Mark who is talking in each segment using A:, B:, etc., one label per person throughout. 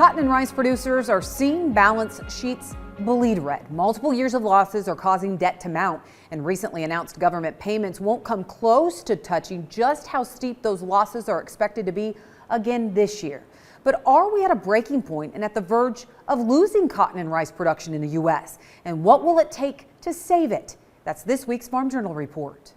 A: Cotton and rice producers are seeing balance sheets bleed red. Multiple years of losses are causing debt to mount, and recently announced government payments won't come close to touching just how steep those losses are expected to be again this year. But are we at a breaking point and at the verge of losing cotton and rice production in the U.S.? And what will it take to save it? That's this week's Farm Journal report.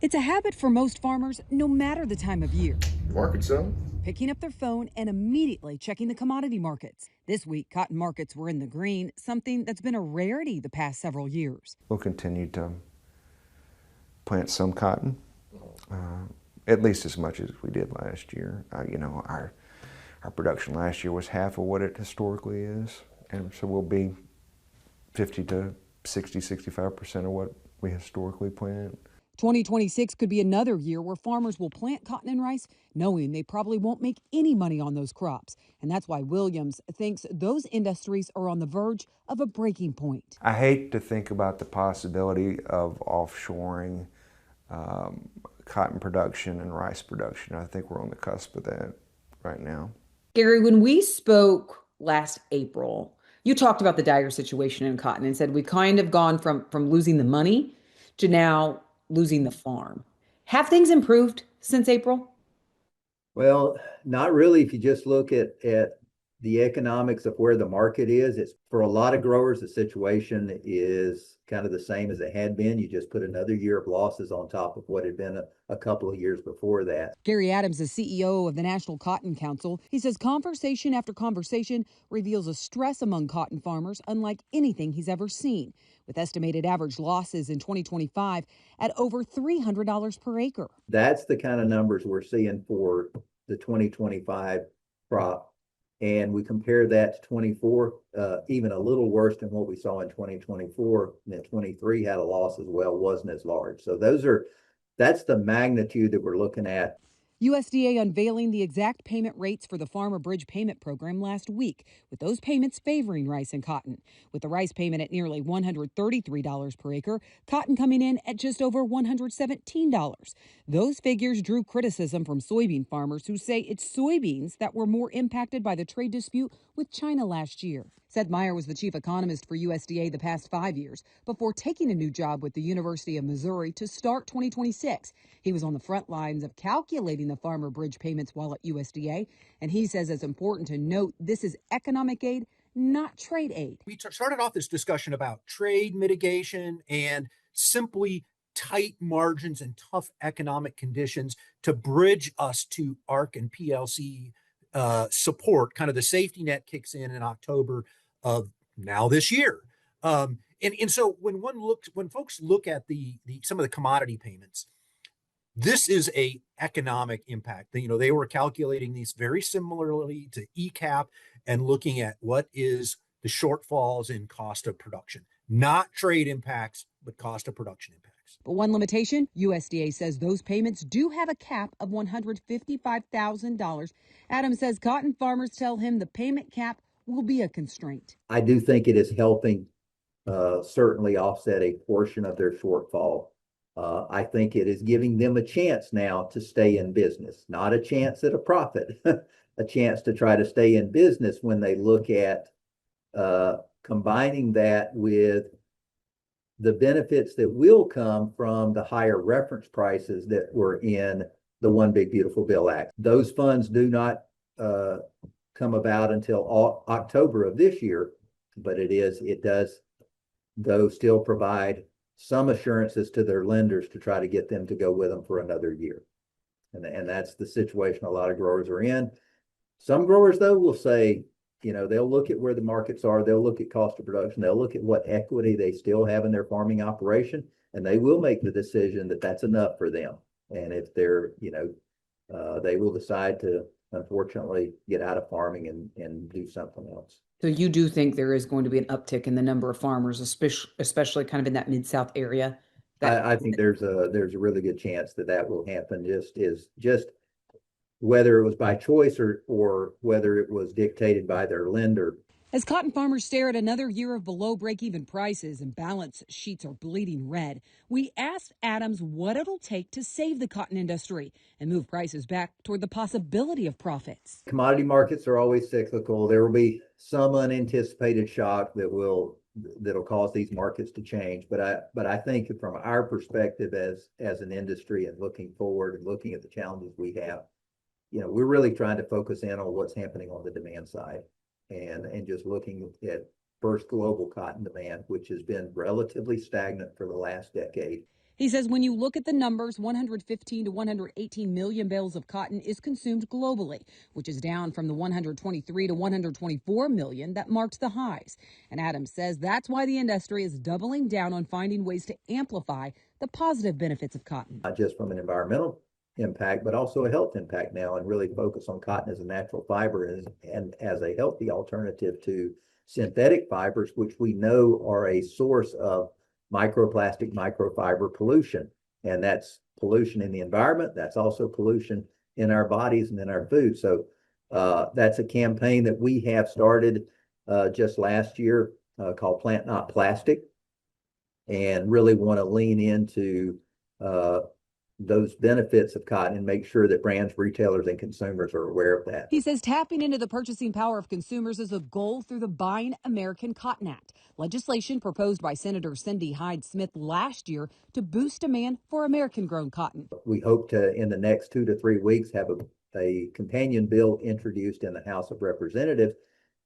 A: It's a habit for most farmers, no matter the time of year.
B: Market selling?
A: Picking up their phone and immediately checking the commodity markets. This week, cotton markets were in the green, something that's been a rarity the past several years.
C: We'll continue to plant some cotton, at least as much as we did last year. Our production last year was half of what it historically is, and so we'll be 50 to 60, 65% of what we historically plant.
A: 2026 could be another year where farmers will plant cotton and rice knowing they probably won't make any money on those crops. And that's why Williams thinks those industries are on the verge of a breaking point.
C: I hate to think about the possibility of offshoring cotton production and rice production. I think we're on the cusp of that right now.
D: Gary, when we spoke last April, you talked about the dire situation in cotton and said we've kind of gone from losing the money to now losing the farm. Have things improved since April?
E: Well, not really. If you just look at the economics of where the market is, it's for a lot of growers, the situation is kind of the same as it had been. You just put another year of losses on top of what had been a couple of years before that.
A: Gary Adams is CEO of the National Cotton Council. He says conversation after conversation reveals a stress among cotton farmers unlike anything he's ever seen, with estimated average losses in 2025 at over $300 per acre.
E: That's the kind of numbers we're seeing for the 2025 crop. And we compare that to 24, even a little worse than what we saw in 2024. And then 23 had a loss as well, wasn't as large. So that's the magnitude that we're looking at.
A: USDA unveiling the exact payment rates for the Farmer Bridge Payment Program last week, with those payments favoring rice and cotton. With the rice payment at nearly $133 per acre, cotton coming in at just over $117. Those figures drew criticism from soybean farmers who say it's soybeans that were more impacted by the trade dispute with China last year. Seth Meyer was the chief economist for USDA the past 5 years before taking a new job with the University of Missouri to start 2026. He was on the front lines of calculating the farmer bridge payments while at USDA, and he says it's important to note this is economic aid, not trade aid.
F: We started off this discussion about trade mitigation and simply tight margins and tough economic conditions to bridge us to ARC and PLC support. Kind of the safety net kicks in October of now this year. And so when folks look at some of the commodity payments, this is a economic impact. They were calculating these very similarly to ECAP and looking at what is the shortfalls in cost of production, not trade impacts, but cost of production impacts.
A: But one limitation, USDA says those payments do have a cap of $155,000. Adams says cotton farmers tell him the payment cap will be a constraint.
E: I do think it is helping certainly offset a portion of their shortfall. I think it is giving them a chance now to stay in business, not a chance at a profit, a chance to try to stay in business when they look at combining that with the benefits that will come from the higher reference prices that were in the One Big Beautiful Bill Act. Those funds do not come about until October of this year, but it does though still provide some assurances to their lenders to try to get them to go with them for another year. And that's the situation a lot of growers are in. Some growers, though, will say, they'll look at where the markets are. They'll look at cost of production. They'll look at what equity they still have in their farming operation, and they will make the decision that that's enough for them. And if they're, they will decide to, unfortunately, get out of farming and do something else.
D: So you do think there is going to be an uptick in the number of farmers, especially kind of in that Mid-South area?
E: I think there's a really good chance that will happen. Just whether it was by choice or whether it was dictated by their lender.
A: As cotton farmers stare at another year of below break-even prices and balance sheets are bleeding red, we asked Adams what it'll take to save the cotton industry and move prices back toward the possibility of profits.
E: Commodity markets are always cyclical. There will be some unanticipated shock that'll cause these markets to change. But I think from our perspective as an industry and looking forward and looking at the challenges we have, we're really trying to focus in on what's happening on the demand side and just looking at first global cotton demand, which has been relatively stagnant for the last decade.
A: He says when you look at the numbers, 115 to 118 million bales of cotton is consumed globally, which is down from the 123 to 124 million that marked the highs. And Adams says that's why the industry is doubling down on finding ways to amplify the positive benefits of cotton.
E: Not just from an environmental impact, but also a health impact now, and really focus on cotton as a natural fiber and as a healthy alternative to synthetic fibers, which we know are a source of microplastic, microfiber pollution. And that's pollution in the environment. That's also pollution in our bodies and in our food. So that's a campaign that we have started just last year called Plant Not Plastic, and really want to lean into those benefits of cotton and make sure that brands, retailers, and consumers are aware of that.
A: He says tapping into the purchasing power of consumers is a goal through the Buying American Cotton Act, legislation proposed by Senator Cindy Hyde-Smith last year to boost demand for American-grown cotton.
E: We hope to, in the next 2 to 3 weeks, have a companion bill introduced in the House of Representatives,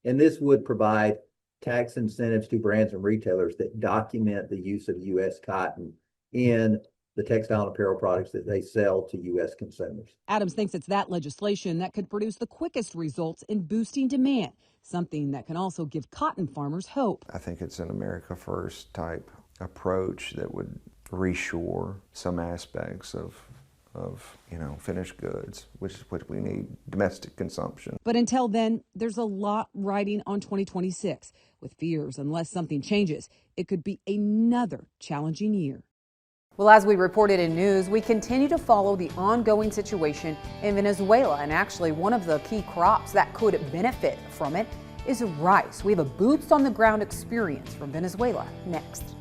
E: and this would provide tax incentives to brands and retailers that document the use of U.S. cotton in the textile and apparel products that they sell to U.S. consumers.
A: Adams thinks it's that legislation that could produce the quickest results in boosting demand, something that can also give cotton farmers hope.
C: I think it's an America First type approach that would reshore some aspects of finished goods, which is what we need, domestic consumption.
A: But until then, there's a lot riding on 2026, with fears unless something changes, it could be another challenging year.
D: Well, as we reported in news, we continue to follow the ongoing situation in Venezuela, and actually one of the key crops that could benefit from it is rice. We have a boots on the ground experience from Venezuela next.